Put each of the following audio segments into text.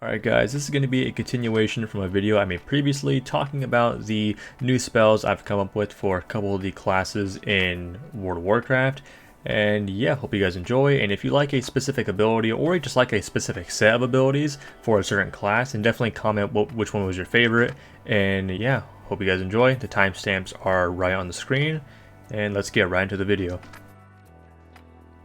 Alright guys, this is going to be a continuation from a video I made previously talking about the new spells I've come up with for a couple of the classes in World of Warcraft. And yeah, hope you guys enjoy, and if you like a specific ability or you just like a specific set of abilities for a certain class, then definitely comment which one was your favorite. And yeah, hope you guys enjoy. The timestamps are right on the screen, and let's get right into the video.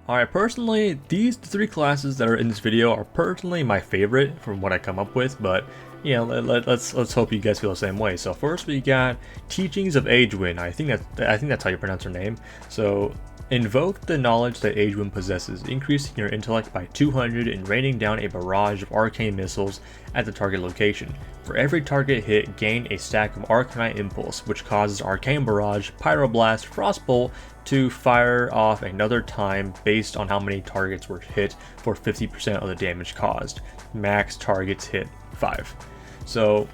Alright, personally, these three classes that are in this video are personally my favorite from what I come up with, but yeah, let's hope you guys feel the same way. So first we got Teachings of Aegwynn. I think that's how you pronounce her name. So invoke the knowledge that Aegwynn possesses, increasing your intellect by 200 and raining down a barrage of arcane missiles at the target location. For every target hit, gain a stack of Arcanite Impulse, which causes Arcane Barrage, Pyroblast, Frostbolt to fire off another time based on how many targets were hit for 50% of the damage caused. Max targets hit 5. So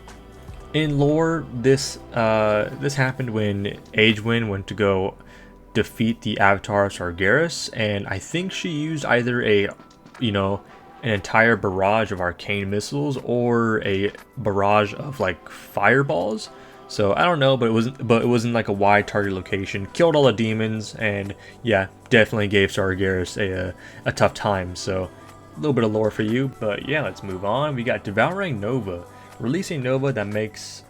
in lore, this happened when Aegwynn went to go defeat the Avatar of Sargeras, and I think she used either an entire barrage of arcane missiles or a barrage of like fireballs. So I don't know, but it wasn't like a wide target location. Killed all the demons, and yeah, definitely gave Sargeras a tough time. So a little bit of lore for you, but yeah, let's move on. We got Devouring Nova. Release a Nova that makes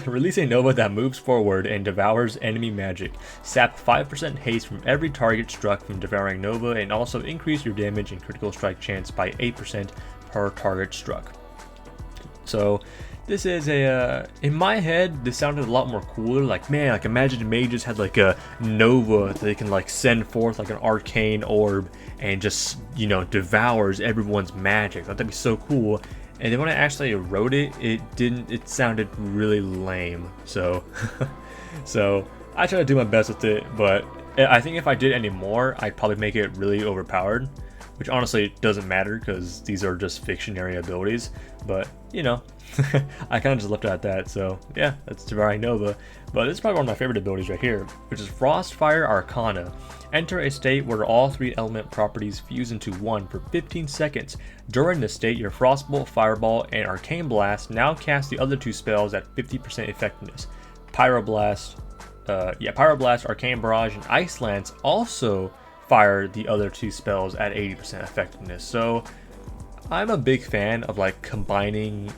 Release a Nova that moves forward and devours enemy magic. Sap 5% haste from every target struck from Devouring Nova, and also increase your damage and critical strike chance by 8% per target struck. So this is in my head, this sounded a lot more cooler. Like, man, like imagine mages had like a Nova that they can like send forth like an arcane orb and just, devours everyone's magic. That'd be so cool. And then when I actually wrote it, it sounded really lame. So, so I try to do my best with it, but I think if I did any more, I'd probably make it really overpowered, which honestly doesn't matter because these are just fictionary abilities. But, I kind of just left it at that. So yeah, that's Devouring Nova. But this is probably one of my favorite abilities right here, which is Frostfire Arcana. Enter a state where all three element properties fuse into one for 15 seconds. During this state, your Frostbolt, Fireball, and Arcane Blast now cast the other two spells at 50% effectiveness. Pyroblast, Arcane Barrage, and Ice Lance also fire the other two spells at 80% effectiveness. So I'm a big fan of like combining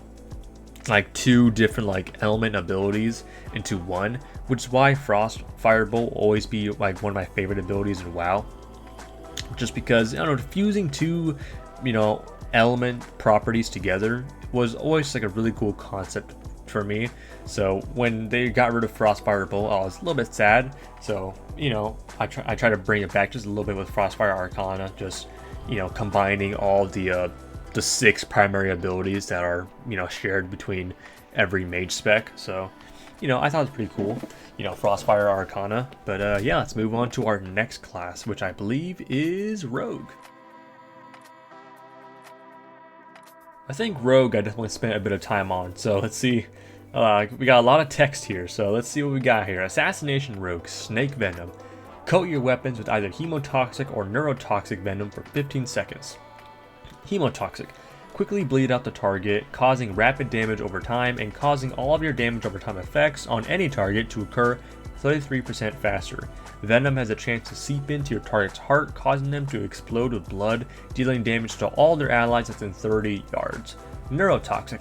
like two different like element abilities into one, which is why Frost Firebolt will always be like one of my favorite abilities in WoW. Just because, I don't know, fusing two, element properties together was always like a really cool concept for me. So when they got rid of Frost Firebolt, I was a little bit sad. So, I try to bring it back just a little bit with Frostfire Arcana, just, combining all the 6 primary abilities that are, shared between every mage spec. So, I thought it was pretty cool, Frostfire Arcana. But yeah, let's move on to our next class, which I believe is Rogue. I think Rogue I definitely spent a bit of time on, so let's see. We got a lot of text here, so let's see what we got here. Assassination Rogue, Snake Venom. Coat your weapons with either hemotoxic or neurotoxic venom for 15 seconds. Hemotoxic. Quickly bleed out the target, causing rapid damage over time and causing all of your damage over time effects on any target to occur 33% faster. Venom has a chance to seep into your target's heart, causing them to explode with blood, dealing damage to all their allies within 30 yards. Neurotoxic.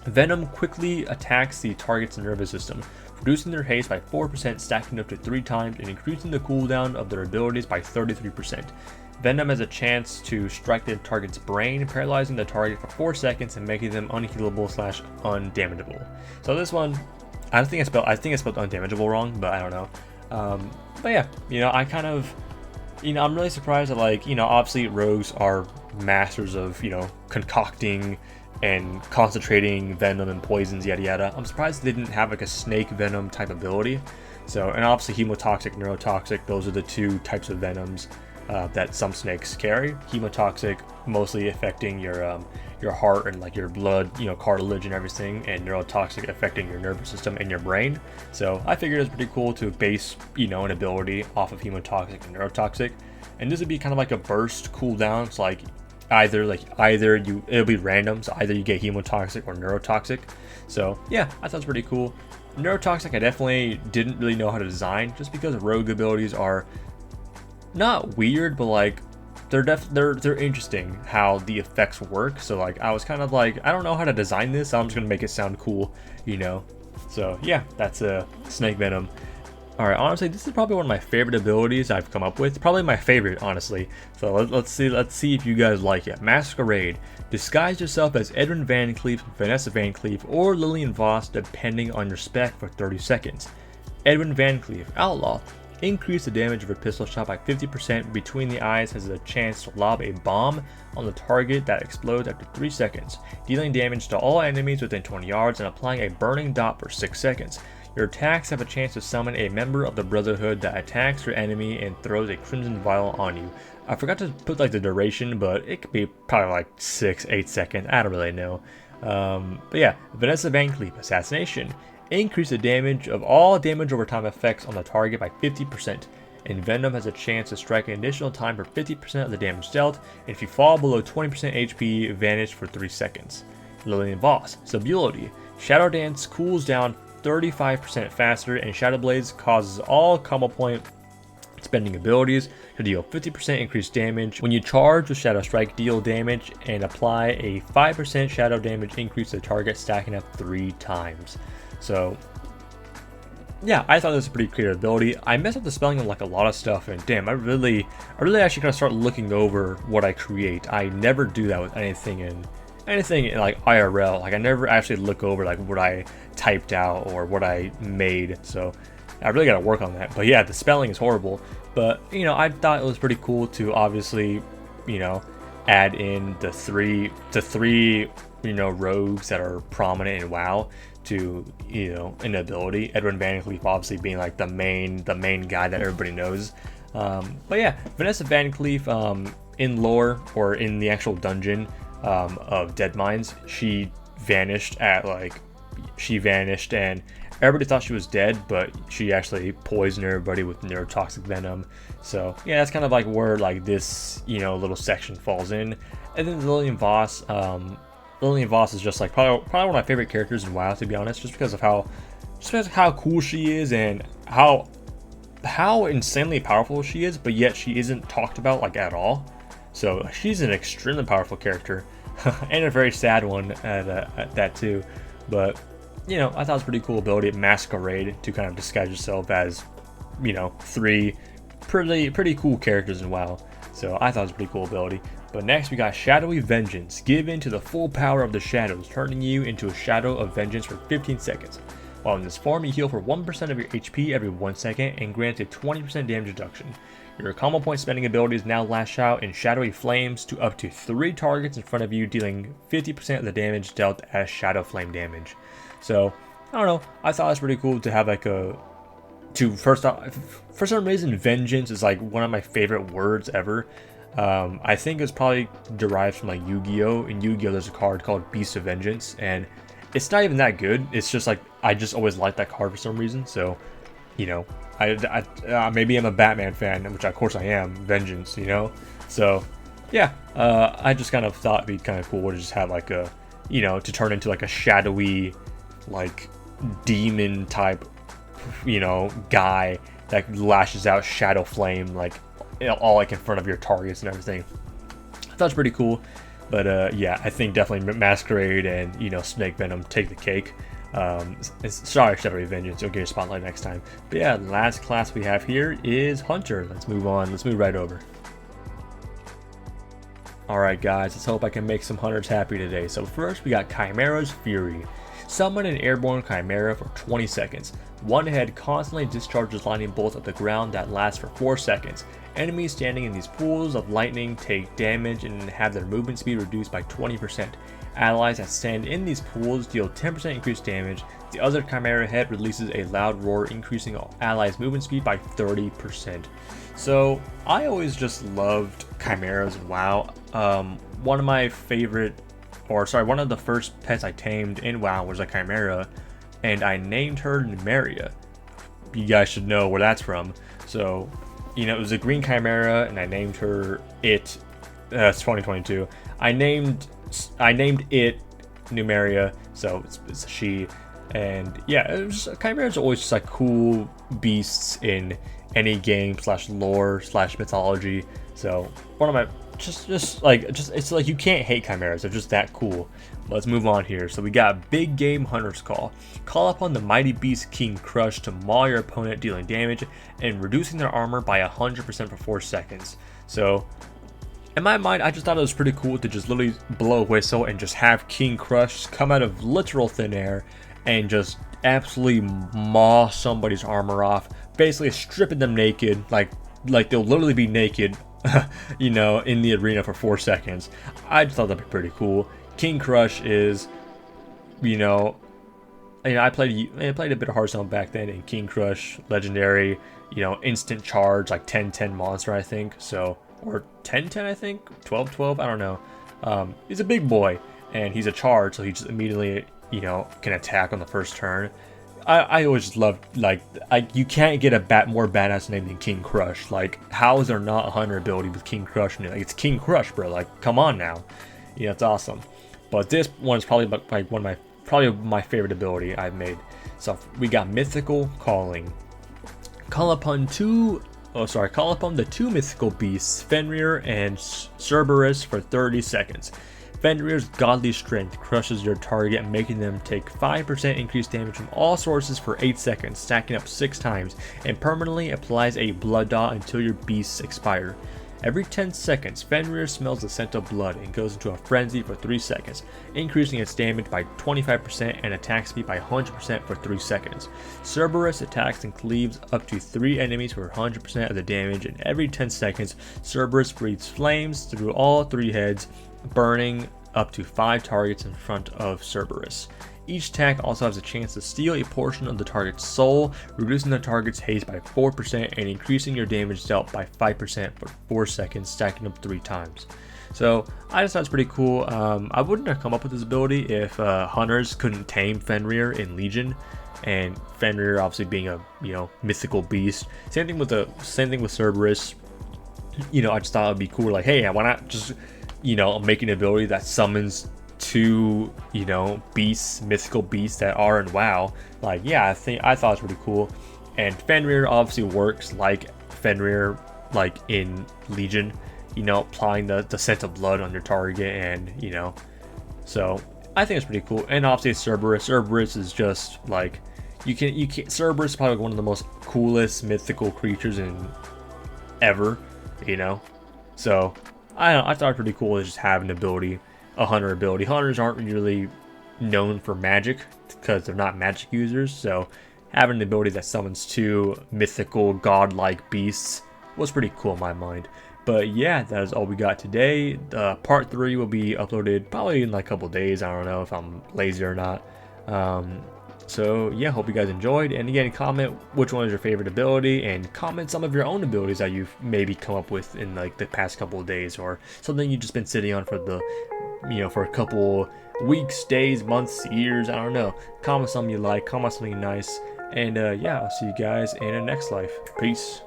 Venom quickly attacks the target's nervous system, reducing their haste by 4%, stacking up to 3 times, and increasing the cooldown of their abilities by 33%. Venom has a chance to strike the target's brain, paralyzing the target for 4 seconds and making them unhealable/undamageable. So this one, I think I spelled undamageable wrong, but I don't know. But yeah, I kind of, I'm really surprised that obviously rogues are masters of, concocting and concentrating venom and poisons, yada yada. I'm surprised they didn't have like a snake venom type ability. So, and obviously hemotoxic, neurotoxic, those are the 2 types of venoms that some snakes carry. Hemotoxic mostly affecting your heart and like your blood, cartilage and everything, and neurotoxic affecting your nervous system and your brain. So I figured it was pretty cool to base, an ability off of hemotoxic and neurotoxic. And this would be kind of like a burst cooldown. It's like it'll be random, so either you get hemotoxic or neurotoxic. So yeah, I thought it was pretty cool. Neurotoxic I definitely didn't really know how to design, just because rogue abilities are not weird, but like they're interesting how the effects work. So like I was kind of like, I don't know how to design this, so I'm just gonna make it sound cool, you know. So yeah, that's a snake venom. All right, honestly, this is probably one of my favorite abilities I've come up with. Probably my favorite, honestly. So let's see if you guys like it. Masquerade. Disguise yourself as Edwin Van Cleef, Vanessa Van Cleef, or Lillian Voss, depending on your spec, for 30 seconds. Edwin Van Cleef. Outlaw. Increase the damage of a pistol shot by 50%. Between the eyes has a chance to lob a bomb on the target that explodes after 3 seconds, dealing damage to all enemies within 20 yards and applying a burning dot for 6 seconds. Your attacks have a chance to summon a member of the Brotherhood that attacks your enemy and throws a Crimson Vial on you. I forgot to put like the duration, but it could be probably like 6-8 seconds. I don't really know. But yeah, Vanessa Van Cleef. Assassination. Increase the damage of all damage over time effects on the target by 50%. And Venom has a chance to strike an additional time for 50% of the damage dealt, and if you fall below 20% HP, vanish for 3 seconds. Lillian Voss. Subulity. Shadow Dance cools down 35% faster, and Shadow Blades causes all combo point spending abilities to deal 50% increased damage. When you charge with Shadow Strike, deal damage and apply a 5% shadow damage increase to the target, stacking up 3 times. So yeah, I thought this was a pretty creative ability. I messed up the spelling on like a lot of stuff, and damn, I really actually gotta start looking over what I create. I never do that with anything in like IRL. Like I never actually look over like what I typed out or what I made. So I really gotta work on that. But yeah, the spelling is horrible. But you know, I thought it was pretty cool to obviously, you know, add in the three you know, rogues that are prominent in WoW to, you know, an ability. Edwin Van Cleef obviously being like the main guy that everybody knows. But yeah, Vanessa Van Cleef, in lore or in the actual dungeon of Dead Mines, she vanished and everybody thought she was dead, but she actually poisoned everybody with neurotoxic venom. So yeah, that's kind of like where like this, you know, little section falls in. And then Lillian Voss. Lillian Voss is just like probably one of my favorite characters in WoW, to be honest, just because of how cool she is and how insanely powerful she is, but yet she isn't talked about like at all. So she's an extremely powerful character and a very sad one at that too. But you know, I thought it was a pretty cool ability, Masquerade, to kind of disguise yourself as, you know, 3 pretty cool characters in WoW. So I thought it was a pretty cool ability. But next we got Shadowy Vengeance. Give in to the full power of the shadows, turning you into a Shadow of Vengeance for 15 seconds. While in this form, you heal for 1% of your HP every 1 second and grant a 20% damage reduction. Your combo point spending ability is now lash out in Shadowy Flames to up to 3 targets in front of you, dealing 50% of the damage dealt as Shadow Flame damage. So, I don't know, I thought it was pretty cool to have like first off, for some reason, vengeance is like one of my favorite words ever. I think it's probably derived from like Yu-Gi-Oh! In Yu-Gi-Oh! There's a card called Beast of Vengeance, and it's not even that good. It's just like, I just always liked that card for some reason. So, you know, maybe I'm a Batman fan, which of course I am, Vengeance, you know? So, yeah, I just kind of thought it'd be kind of cool to just have like a, you know, to turn into like a shadowy, like demon type, you know, guy that lashes out shadow flame, like, you know, all like in front of your targets and everything. I thought it was pretty cool. But yeah, I think definitely Masquerade and, you know, Snake Venom take the cake. Sorry, Shadowy Vengeance, you'll get your spotlight next time. But yeah, the last class we have here is Hunter. Let's move on. Let's move right over. Alright guys, let's hope I can make some hunters happy today. So first we got Chimera's Fury. Summon an airborne Chimera for 20 seconds. One head constantly discharges lightning bolts at the ground that last for 4 seconds. Enemies standing in these pools of lightning take damage and have their movement speed reduced by 20%. Allies that stand in these pools deal 10% increased damage. The other Chimera head releases a loud roar, increasing allies' movement speed by 30%. So I always just loved Chimeras in WoW. One of my favorite, one of the first pets I tamed in WoW was a Chimera, and I named her Numeria. You guys should know where that's from. So, you know, it was a green Chimera, and I named her it It's 2022. I named it Numeria, so it's a she. And yeah, chimeras are always just like cool beasts in any game / lore / mythology. So one of my just it's like you can't hate chimeras. They're just that cool. Let's move on here. So we got Big Game Hunter's Call. Call upon the mighty beast King Crush to maul your opponent, dealing damage and reducing their armor by 100% for 4 seconds. So in my mind, I just thought it was pretty cool to just literally blow a whistle and just have King Crush come out of literal thin air and just absolutely maw somebody's armor off, basically stripping them naked, like they'll literally be naked, you know, in the arena for 4 seconds. I just thought that'd be pretty cool. King Crush is, you know, I played a bit of Hearthstone back then, and King Crush, legendary, you know, instant charge, like 10/10 monster, I think. So, or 10/10, I think, 12/12, I don't know. He's a big boy, and he's a charge, so he just immediately, you know, can attack on the first turn. I always just loved, like, you can't get a more badass name than King Crush. Like, how is there not a hunter ability with King Crush? Like, it's King Crush, bro. Like, come on now. You know, it's awesome. But this one is probably like probably my favorite ability I've made. So we got Mythical Calling. Call upon the two mythical beasts, Fenrir and Cerberus, for 30 seconds. Fenrir's godly strength crushes your target, making them take 5% increased damage from all sources for 8 seconds, stacking up 6 times, and permanently applies a blood dot until your beasts expire. Every 10 seconds, Fenrir smells the scent of blood and goes into a frenzy for 3 seconds, increasing its damage by 25% and attack speed by 100% for 3 seconds. Cerberus attacks and cleaves up to 3 enemies for 100% of the damage, and every 10 seconds, Cerberus breathes flames through all 3 heads, burning up to 5 targets in front of Cerberus. Each attack also has a chance to steal a portion of the target's soul, reducing the target's haste by 4% and increasing your damage dealt by 5% for 4 seconds, stacking up 3 times. So I just thought it's pretty cool. I wouldn't have come up with this ability if hunters couldn't tame Fenrir in Legion, and Fenrir obviously being a, you know, mythical beast. Same thing with Cerberus. You know, I just thought it'd be cool. Like, hey, why not just, you know, make an ability that summons 2, you know, beasts, mythical beasts that are in WoW. Like, yeah, I thought it was pretty cool. And Fenrir obviously works like Fenrir, like in Legion, you know, applying the scent of blood on your target, and, you know, so I think it's pretty cool. And obviously Cerberus is just like, Cerberus is probably one of the most coolest mythical creatures in ever, you know. So I thought it was pretty cool to just have an ability, a hunter ability. Hunters aren't really known for magic because they're not magic users, so having an ability that summons 2 mythical godlike beasts was pretty cool in my mind. But yeah, that is all we got today. Part 3 will be uploaded probably in like a couple days. I don't know if I'm lazy or not. So yeah, hope you guys enjoyed. And again, comment which one is your favorite ability, and comment some of your own abilities that you've maybe come up with in like the past couple of days, or something you've just been sitting on for the, you know, for a couple weeks, days, months, years, I don't know. Comment something you like, comment something nice, and yeah, I'll see you guys in the next life. Peace.